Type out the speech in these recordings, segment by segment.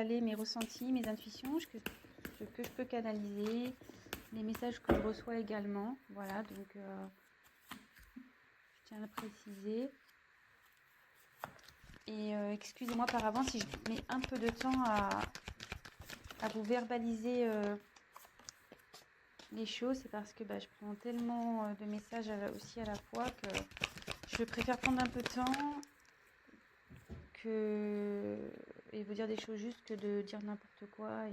dévoiler mes ressentis, mes intuitions, ce que je peux canaliser, les messages que je reçois également. Voilà, donc je tiens à le préciser. Et excusez-moi par avance si je mets un peu de temps à vous verbaliser les choses. C'est parce que je prends tellement de messages aussi à la fois que je préfère prendre un peu de temps et vous dire des choses justes que de dire n'importe quoi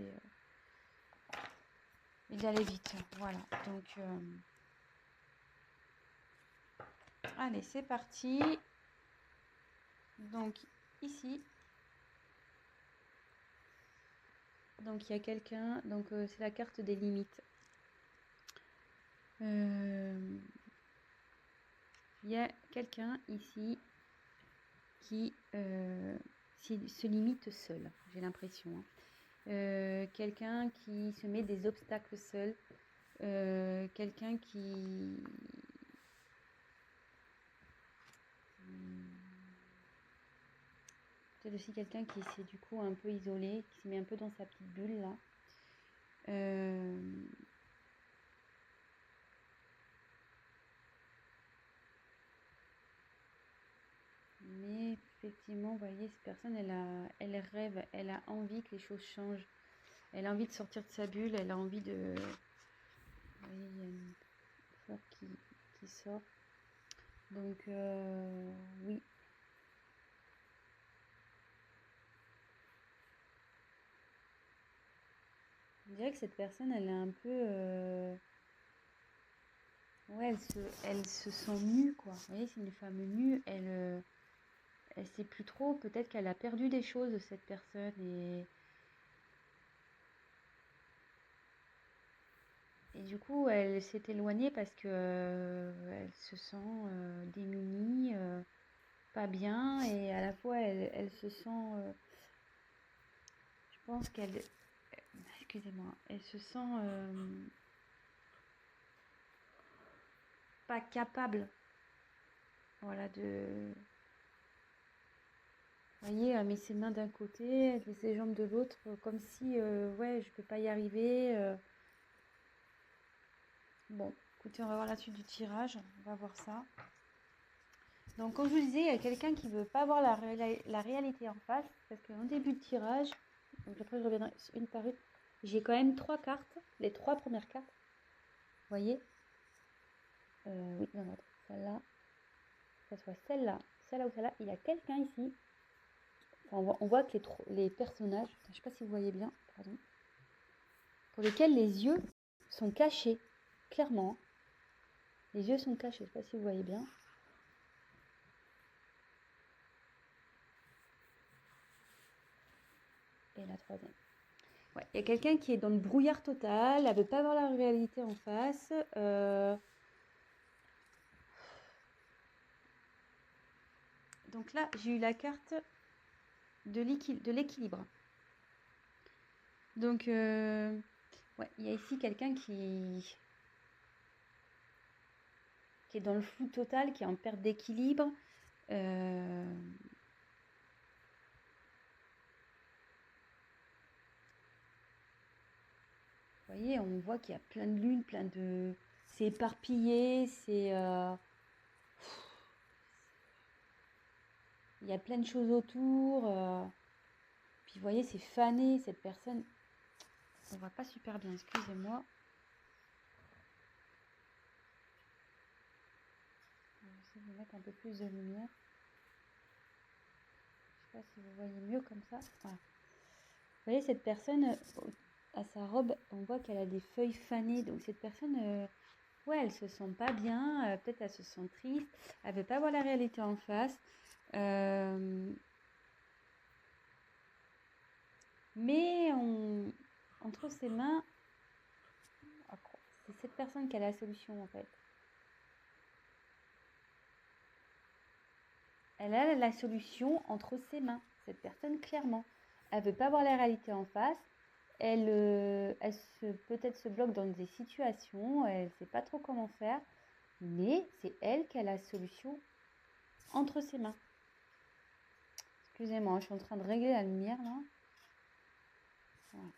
et d'aller vite. Voilà, donc allez, c'est parti. Donc ici, donc il y a quelqu'un, donc c'est la carte des limites. Il y a quelqu'un ici qui se limite seul, j'ai l'impression. Quelqu'un qui se met des obstacles seul, quelqu'un qui peut-être aussi quelqu'un qui s'est du coup un peu isolé, qui se met un peu dans sa petite bulle là. Mais effectivement, vous voyez, cette personne, elle rêve, elle a envie que les choses changent. Elle a envie de sortir de sa bulle, elle a envie de... Vous voyez, il y a une fleur qui sort. Donc, oui. Je dirais que cette personne, elle est un peu... Ouais, elle se sent nue, quoi. Vous voyez, c'est une femme nue. Elle sait plus trop. Peut-être qu'elle a perdu des choses, cette personne. Et du coup, elle s'est éloignée parce que elle se sent démunie, pas bien. Et à la fois, elle se sent... je pense qu'elle... excusez-moi. Elle se sent pas capable. Voilà, de... Vous voyez, elle met ses mains d'un côté, elle met ses jambes de l'autre, comme si, ouais, je peux pas y arriver. Bon, écoutez, on va voir la suite du tirage, on va voir ça. Donc, comme je vous disais, il y a quelqu'un qui veut pas voir la réalité en face, parce qu'en début de tirage, donc après je reviendrai une par une, j'ai quand même 3 cartes, les 3 premières cartes. Vous voyez oui, non, non, celle-là, que ce soit celle-là ou celle-là, il y a quelqu'un ici. Enfin, on voit que les personnages, je ne sais pas si vous voyez bien, pardon, pour lesquels les yeux sont cachés, clairement. Les yeux sont cachés, je ne sais pas si vous voyez bien. Et la troisième. Ouais, il y a quelqu'un qui est dans le brouillard total, elle ne veut pas voir la réalité en face. Donc là, j'ai eu la carte de l'équilibre. Donc, ouais, il y a ici quelqu'un qui est dans le flou total, qui est en perte d'équilibre. Vous voyez, on voit qu'il y a plein de lunes, c'est éparpillé, il y a plein de choses autour. Puis vous voyez, c'est fané, cette personne. On voit pas super bien, excusez-moi. Je vais essayer de mettre un peu plus de lumière. Je ne sais pas si vous voyez mieux comme ça. Voilà. Vous voyez, cette personne, à sa robe, on voit qu'elle a des feuilles fanées. Donc cette personne, ouais, elle se sent pas bien. Peut-être elle se sent triste. Elle veut pas voir la réalité en face. Mais entre ses mains, c'est cette personne qui a la solution en fait. Elle a la solution entre ses mains, cette personne clairement. Elle veut pas voir la réalité en face. Peut-être se bloque dans des situations, elle ne sait pas trop comment faire, mais c'est elle qui a la solution entre ses mains. Excusez-moi, je suis en train de régler la lumière là. Ouais.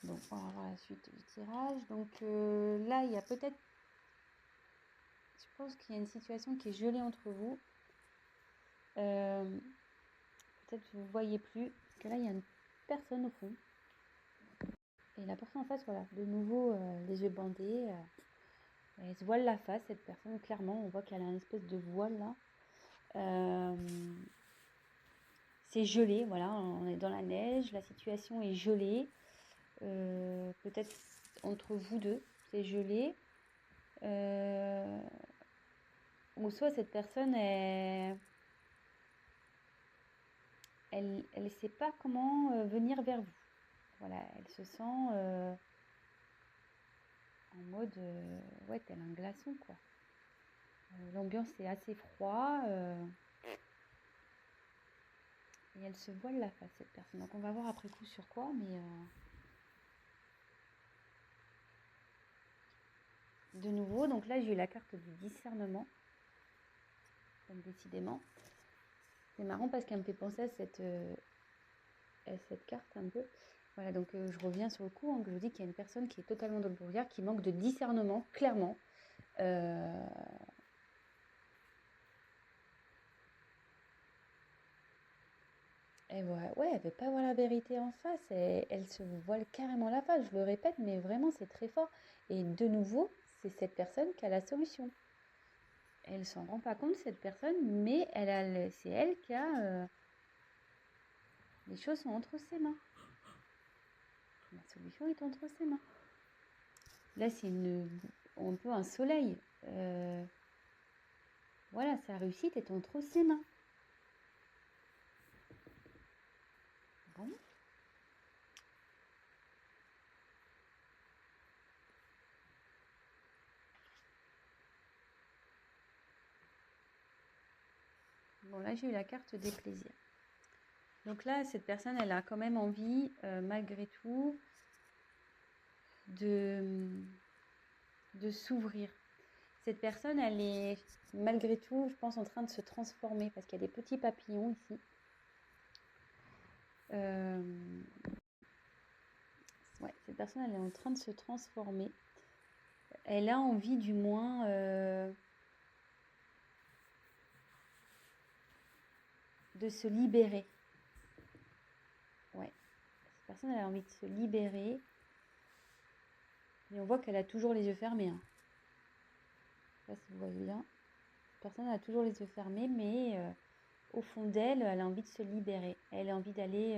Donc, on va voir la suite du tirage. Donc, là, il y a peut-être... Je pense qu'il y a une situation qui est gelée entre vous. Peut-être que vous ne voyez plus. Parce que là, il y a une personne au fond. Et la personne en face, voilà, de nouveau, les yeux bandés. Elle se voile la face, cette personne. Clairement, on voit qu'elle a une espèce de voile là. C'est gelé, voilà, on est dans la neige, la situation est gelée. Peut-être entre vous deux, c'est gelé. Ou soit cette personne, elle sait pas comment venir vers vous. Voilà, elle se sent en mode, ouais, tel un glaçon, quoi. L'ambiance est assez froide. Et elle se voile la face, cette personne. Donc on va voir après coup sur quoi, mais... De nouveau, donc là j'ai eu la carte du discernement. Donc décidément. C'est marrant parce qu'elle me fait penser à cette carte un peu. Voilà, donc je reviens sur le coup, hein, que je vous dis qu'il y a une personne qui est totalement dans le brouillard, qui manque de discernement, clairement. Et ouais, elle veut pas voir la vérité en face. Elle se voile carrément la face, je le répète, mais vraiment c'est très fort. Et de nouveau, c'est cette personne qui a la solution. Elle s'en rend pas compte, cette personne, mais c'est elle qui a... les choses sont entre ses mains. La solution est entre ses mains. Là, c'est un peu un soleil. Voilà, sa réussite est entre ses mains. Bon. Bon, là, j'ai eu la carte des plaisirs. Donc là, cette personne, elle a quand même envie, malgré tout, de s'ouvrir. Cette personne, elle est, malgré tout, je pense, en train de se transformer parce qu'il y a des petits papillons ici. Ouais, cette personne, elle est en train de se transformer. Elle a envie, du moins, de se libérer. Ouais, cette personne, elle a envie de se libérer. Et on voit qu'elle a toujours les yeux fermés. Hein. Je sais pas si vous voyez bien. Cette personne a toujours les yeux fermés, mais au fond d'elle, elle a envie de se libérer. Elle a envie d'aller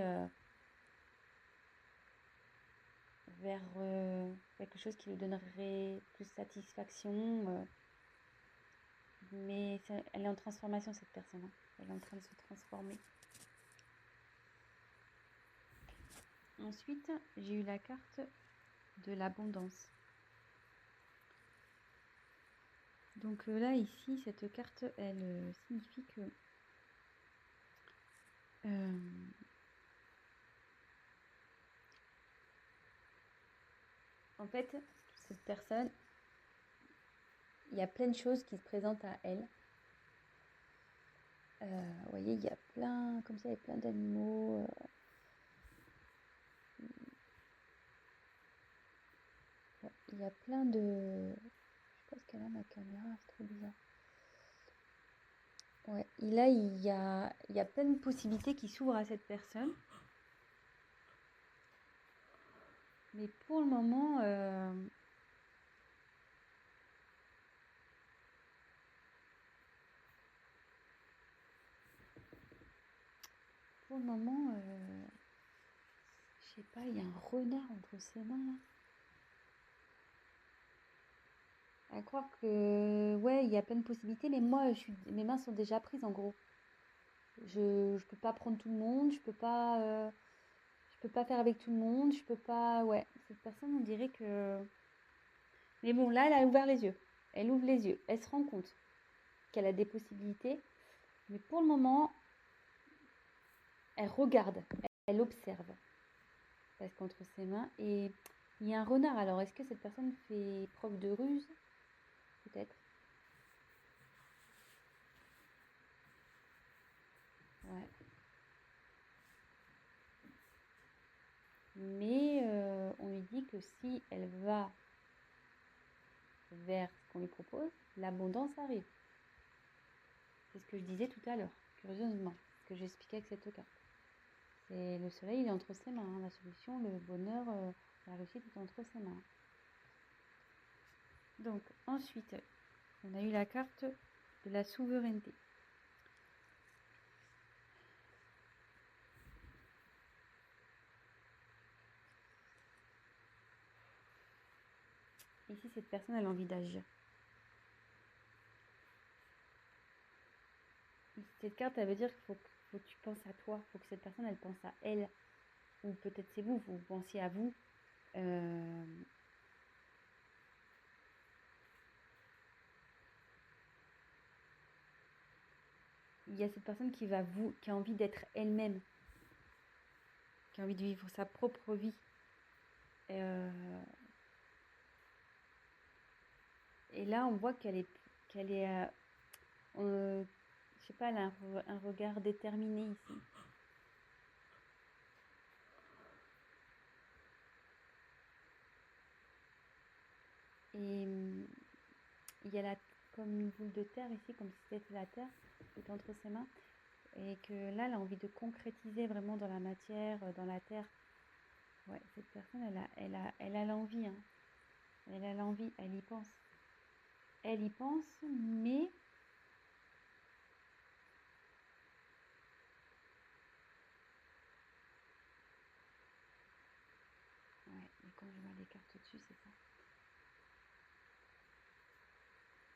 vers quelque chose qui lui donnerait plus de satisfaction. Mais elle est en transformation, cette personne. Hein. Elle est en train de se transformer. Ensuite, j'ai eu la carte de l'abondance. Donc là, ici, cette carte, elle signifie que en fait, cette personne, il y a plein de choses qui se présentent à elle. Vous voyez, il y a plein, comme ça, il y a plein d'animaux. Ouais, il y a plein de... Je sais pas ce qu'elle a, ma caméra, c'est trop bizarre. Ouais, et là, il y a plein de possibilités qui s'ouvrent à cette personne. Mais pour le moment, je sais pas, il y a un renard entre ses mains là. À croire que, ouais, il y a plein de possibilités, mais moi, mes mains sont déjà prises en gros. Je peux pas prendre tout le monde, je peux pas faire avec tout le monde, je peux pas, ouais. Cette personne, on dirait que... Mais bon, là, elle a ouvert les yeux. Elle ouvre les yeux. Elle se rend compte qu'elle a des possibilités. Mais pour le moment, elle regarde, elle observe. Parce qu'entre ses mains, et il y a un renard. Alors, est-ce que cette personne fait preuve de ruse? Peut-être. Ouais. mais on lui dit que si elle va vers ce qu'on lui propose, l'abondance arrive. C'est ce que je disais tout à l'heure, curieusement, ce que j'expliquais avec cette carte. C'est le soleil, il est entre ses mains, hein. La solution, le bonheur, la réussite est entre ses mains. Donc ensuite, on a eu la carte de la souveraineté. Ici, cette personne, elle a envie d'agir. Cette carte, elle veut dire qu'il faut que tu penses à toi, il faut que cette personne, elle pense à elle. Ou peut-être c'est vous pensiez à vous. Il y a cette personne qui a envie d'être elle-même, qui a envie de vivre sa propre vie. Et là, on voit qu'elle est je sais pas, elle a un regard déterminé ici. Et il y a comme une boule de terre ici, comme si c'était la terre qui était entre ses mains. Et que là, elle a envie de concrétiser vraiment dans la matière, dans la terre. Ouais, cette personne, elle a l'envie, hein. Elle a l'envie, elle y pense. Elle y pense, mais ouais, et quand je vois les cartes au-dessus, c'est ça.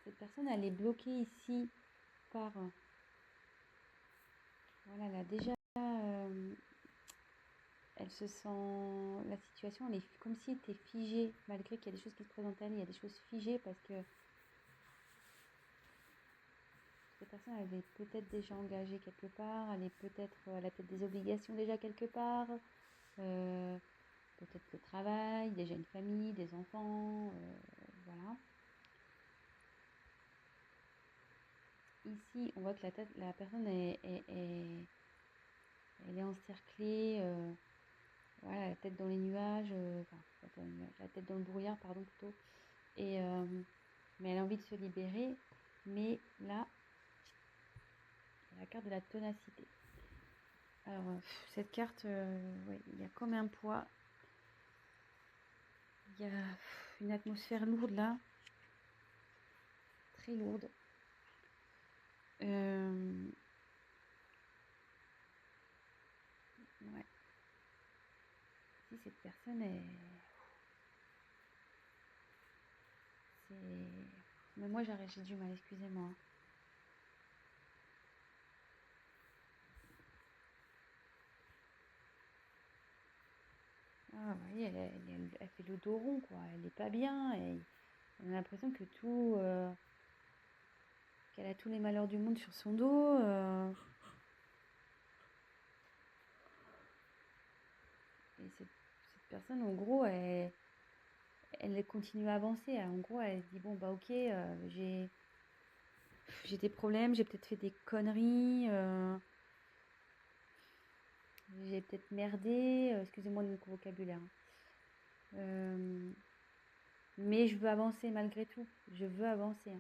Cette personne, elle est bloquée ici par... voilà, elle a déjà... elle se sent... La situation, elle est comme si elle était figée, malgré qu'il y a des choses qui se présentent à elle. Il y a des choses figées parce que cette personne, elle est peut-être déjà engagée quelque part. Elle a peut-être des obligations déjà quelque part. Peut-être le travail, déjà une famille, des enfants, voilà. Ici, on voit que la personne elle est encerclée, voilà, la tête dans les nuages, la tête dans le brouillard, pardon, plutôt. Mais elle a envie de se libérer, mais là, la carte de la ténacité. Alors, cette carte, ouais, il y a comme un poids. Il y a une atmosphère lourde là, très lourde. Ouais. Si cette personne mais moi j'ai du mal, excusez-moi. Ah oui, elle fait le dos rond, quoi. Elle est pas bien. On a l'impression que qu'elle a tous les malheurs du monde sur son dos. Et cette personne, en gros, elle continue à avancer. En gros, elle se dit, bon, bah ok, j'ai des problèmes, j'ai peut-être fait des conneries, j'ai peut-être merdé, excusez-moi de mon vocabulaire. Mais je veux avancer malgré tout. Je veux avancer.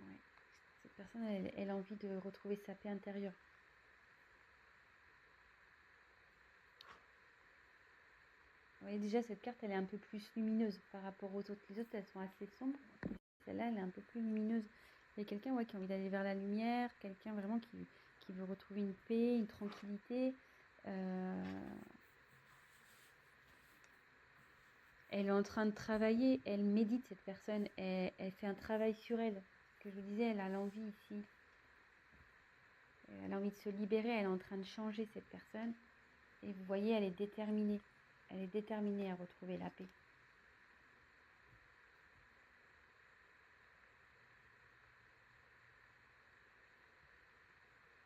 Ouais. Cette personne, elle a envie de retrouver sa paix intérieure. Vous voyez, déjà, cette carte, elle est un peu plus lumineuse par rapport aux autres. Les autres, elles sont assez sombres. Celle-là, elle est un peu plus lumineuse. Il y a quelqu'un qui a envie d'aller vers la lumière, quelqu'un vraiment qui veut retrouver une paix, une tranquillité. Elle est en train de travailler, elle médite, cette personne, elle fait un travail sur elle. Ce que je vous disais, elle a l'envie ici. Elle a envie de se libérer, elle est en train de changer, cette personne. Et vous voyez, elle est déterminée. Elle est déterminée à retrouver la paix.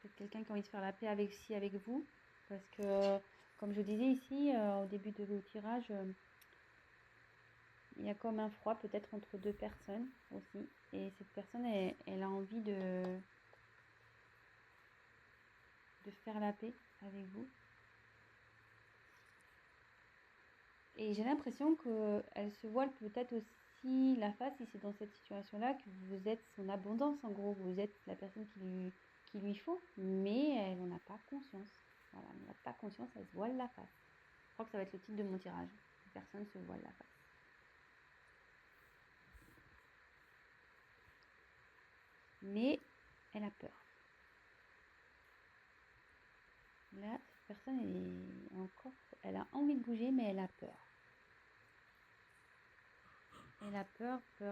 Peut-être quelqu'un qui a envie de faire la paix avec vous. Parce que, comme je disais ici, au début de le tirage, il y a comme un froid peut-être entre deux personnes aussi. Et cette personne, elle a envie de... de faire la paix avec vous. Et j'ai l'impression qu'elle se voile peut-être aussi la face, si c'est dans cette situation-là, que vous êtes son abondance, en gros. Vous êtes la personne qu'il lui faut, mais elle n'en a pas conscience. Voilà, elle n'en a pas conscience, elle se voile la face. Je crois que ça va être le titre de mon tirage. Personne se voile la face. Mais elle a peur. Là, cette personne, elle a envie de bouger, mais elle a peur. Elle a peur. Elle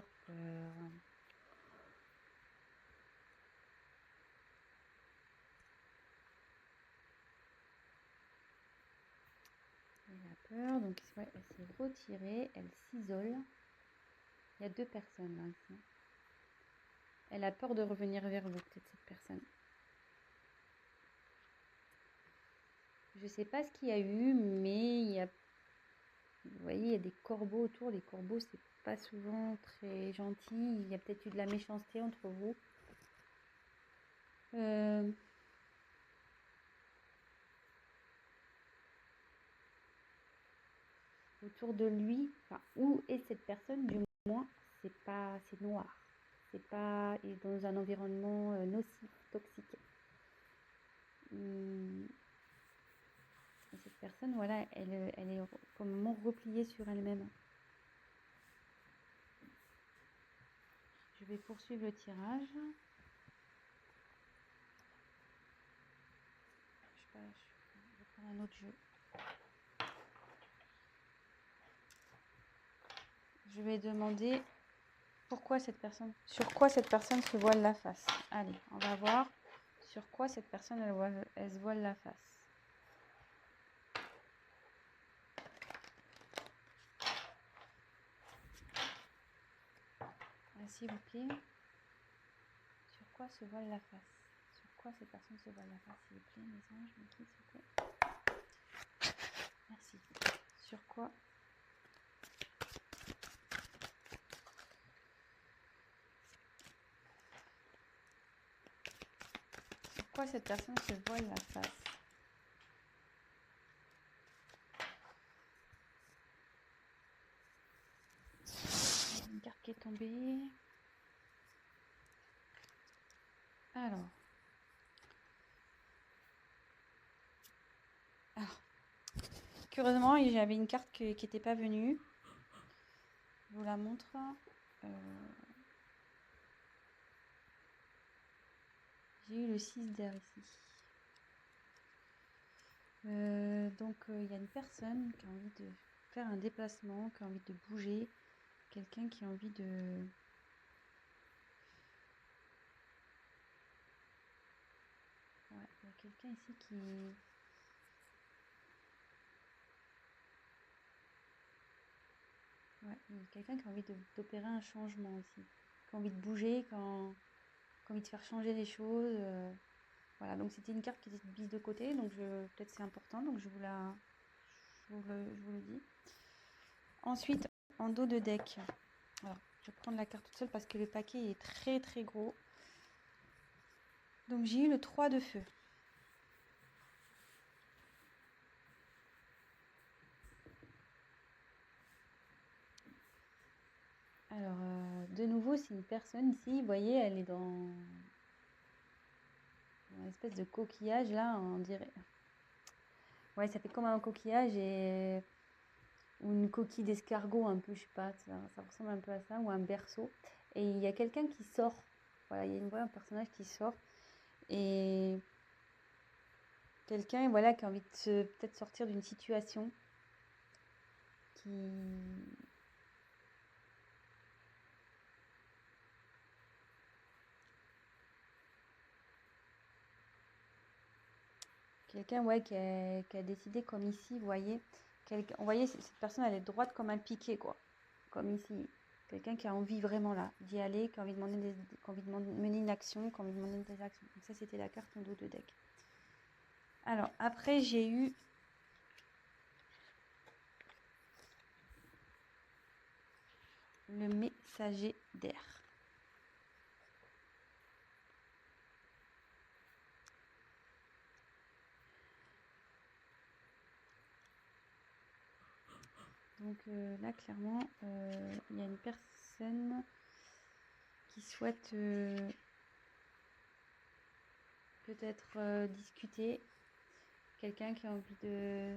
a peur, donc ouais, elle s'est retirée, elle s'isole. Il y a 2 personnes là ici. Elle a peur de revenir vers vous, peut-être cette personne. Je sais pas ce qu'il y a eu, mais vous voyez, il y a des corbeaux autour. Les corbeaux, c'est pas souvent très gentil. Il y a peut-être eu de la méchanceté entre vous. Autour de lui, enfin, où est cette personne, du moins, c'est noir. C'est pas dans un environnement nocif, toxique. Et cette personne, voilà, elle est pour le moment repliée sur elle-même. Je vais poursuivre le tirage. Je vais prendre un autre jeu. Je vais demander sur quoi cette personne se voile la face. Allez, on va voir sur quoi cette personne elle se voile la face. S'il vous plaît, sur quoi se voile la face? Sur quoi cette personne se voile la face, s'il vous plaît, mes anges, s'il vous plaît. Merci. Sur quoi? Sur quoi cette personne se voile la face? Une carte qui est tombée. Alors, curieusement, j'avais une carte qui n'était pas venue. Je vous la montre. J'ai eu le 6 d'air ici. Donc, il y a une personne qui a envie de faire un déplacement, qui a envie de bouger. Quelqu'un qui a envie de... Ouais, il y a quelqu'un ici qui... Ouais, il y a quelqu'un qui a envie d'opérer un changement ici. Qui a envie de bouger, qui a envie de faire changer les choses. Voilà, donc c'était une carte qui était mise de côté, donc peut-être c'est important, donc je vous le dis. Ensuite, en dos de deck, alors, je vais prendre la carte toute seule parce que le paquet est très très gros. Donc j'ai eu le 3 de feu. Alors, de nouveau, c'est une personne ici, vous voyez, elle est dans une espèce de coquillage là, on dirait. Ouais, ça fait comme un coquillage ou une coquille d'escargot un peu, je sais pas, ça ressemble un peu à ça, ou un berceau. Et il y a quelqu'un qui sort. Voilà, il y a un personnage qui sort. Et quelqu'un, voilà, qui a envie de peut-être sortir d'une situation quelqu'un, ouais, qui a décidé, comme ici, vous voyez, on voyait cette personne, elle est droite comme un piqué, quoi. Comme ici. Quelqu'un qui a envie vraiment là d'y aller, qui a envie de mener une action, qui a envie de demander des actions. Donc ça, c'était la carte en dos de deck. Alors, après, j'ai eu le messager d'air. Donc là, clairement, il y a une personne qui souhaite peut-être discuter. Quelqu'un qui a envie de...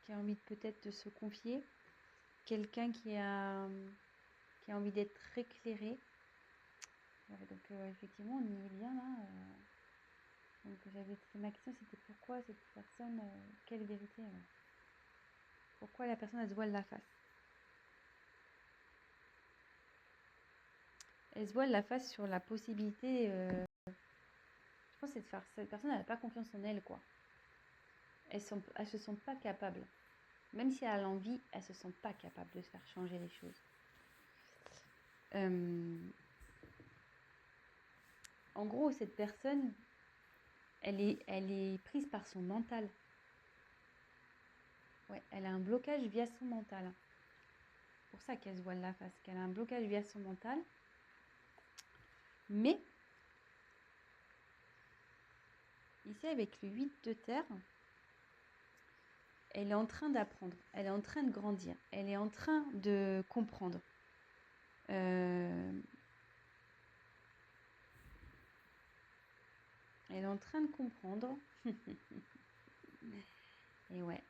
qui a envie peut-être de se confier. Quelqu'un qui a envie d'être éclairé. Ouais, donc effectivement, on y est bien là. Donc ma question c'était pourquoi cette personne, quelle vérité pourquoi la personne elle se voile la face. Elle se voile la face sur la possibilité, je pense que cette personne n'a pas confiance en elle quoi. Elles se sentent pas capables. Même si elle a l'envie, elles se sentent pas capables de se faire changer les choses. En gros, cette personne, elle est prise par son mental. Ouais, elle a un blocage via son mental. C'est pour ça qu'elle se voile la face, qu'elle a un blocage via son mental. Mais, ici avec le 8 de terre, elle est en train d'apprendre, elle est en train de grandir, elle est en train de comprendre. Elle est en train de comprendre. Et ouais.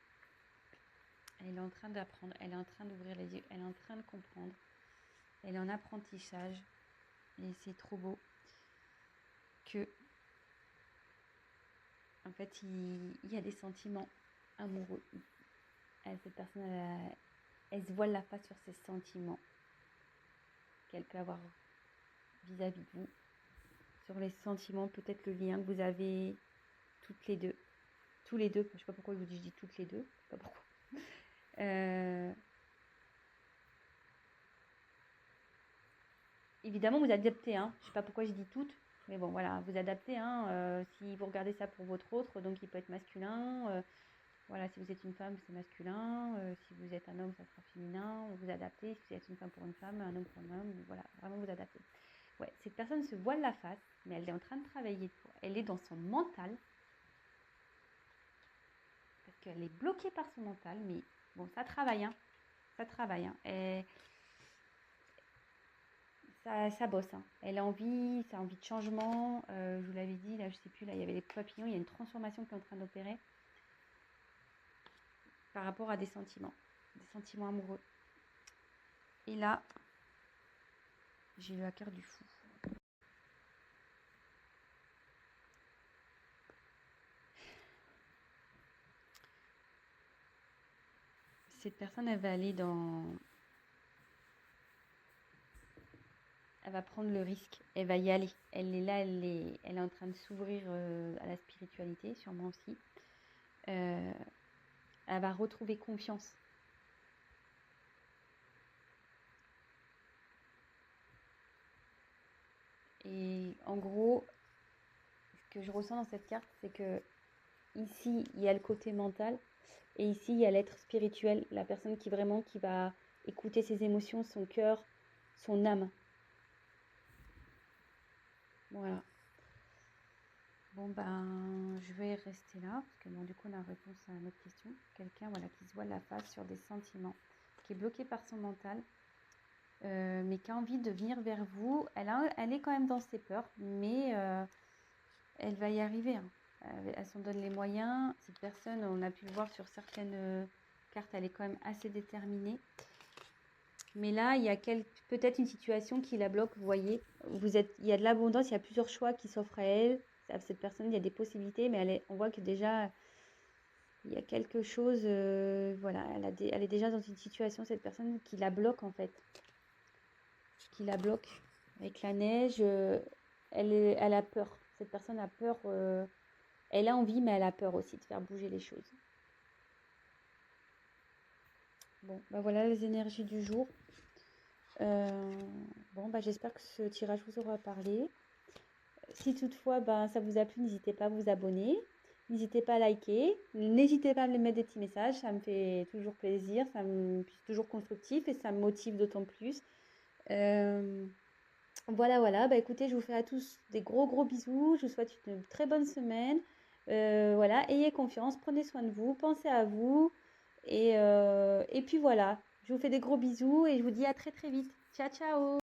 Elle est en train d'apprendre, elle est en train d'ouvrir les yeux, elle est en train de comprendre. Elle est en apprentissage. Et c'est trop beau que, en fait, il y a des sentiments amoureux. Cette personne, elle se voile la face sur ses sentiments qu'elle peut avoir vis-à-vis de vous. Sur les sentiments, peut-être le lien que vous avez toutes les deux. Tous les deux, je ne sais pas pourquoi je vous dis toutes les deux. Je sais pas pourquoi. Évidemment, vous adaptez, hein. Je ne sais pas pourquoi je dis toutes, mais bon, voilà, vous adaptez, hein. Si vous regardez ça pour votre autre, donc il peut être masculin. Voilà, si vous êtes une femme, c'est masculin. Si vous êtes un homme, ça sera féminin. Vous adaptez. Si vous êtes une femme pour une femme, un homme pour un homme, voilà, vraiment vous adaptez. Ouais, cette personne se voile la face, mais elle est en train de travailler. Elle est dans son mental. Parce qu'elle est bloquée par son mental, mais bon, ça travaille, hein. Ça travaille, hein. Et ça bosse, hein. Elle a envie, ça a envie de changement. Je vous l'avais dit, là, je sais plus, là, il y avait les papillons, il y a une transformation qui est en train d'opérer par rapport à des sentiments amoureux. Et là, j'ai eu la carte du fou. Cette personne, elle va aller dans... Elle va prendre le risque, elle va y aller. Elle est là, elle est en train de s'ouvrir à la spiritualité, sûrement aussi. Elle va retrouver confiance. Et en gros, ce que je ressens dans cette carte, c'est que ici, il y a le côté mental et ici, il y a l'être spirituel, la personne qui va écouter ses émotions, son cœur, son âme. Voilà. Bon, ben, je vais rester là, parce que bon, du coup, on a réponse à une autre question. Quelqu'un voilà, qui se voit la face sur des sentiments, qui est bloqué par son mental, mais qui a envie de venir vers vous. Elle est quand même dans ses peurs, mais elle va y arriver, hein. Elle s'en donne les moyens. Cette personne, on a pu le voir sur certaines cartes, elle est quand même assez déterminée. Mais là, il y a peut-être une situation qui la bloque, vous voyez. Il y a de l'abondance, il y a plusieurs choix qui s'offrent à elle. À cette personne, il y a des possibilités, mais on voit que déjà, il y a quelque chose, voilà, elle est déjà dans une situation, cette personne, qui la bloque en fait. Qui la bloque. Avec la neige, elle a peur. Cette personne a peur, elle a envie, mais elle a peur aussi de faire bouger les choses. Bon, bah voilà les énergies du jour. Bon, bah j'espère que ce tirage vous aura parlé. Si toutefois ça vous a plu, n'hésitez pas à vous abonner. N'hésitez pas à liker. N'hésitez pas à me mettre des petits messages. Ça me fait toujours plaisir. C'est toujours constructif et ça me motive d'autant plus. Voilà, voilà. Bah, écoutez, je vous fais à tous des gros, gros bisous. Je vous souhaite une très bonne semaine. Voilà, ayez confiance, prenez soin de vous, pensez à vous. Et puis voilà, je vous fais des gros bisous et je vous dis à très, très vite. Ciao, ciao!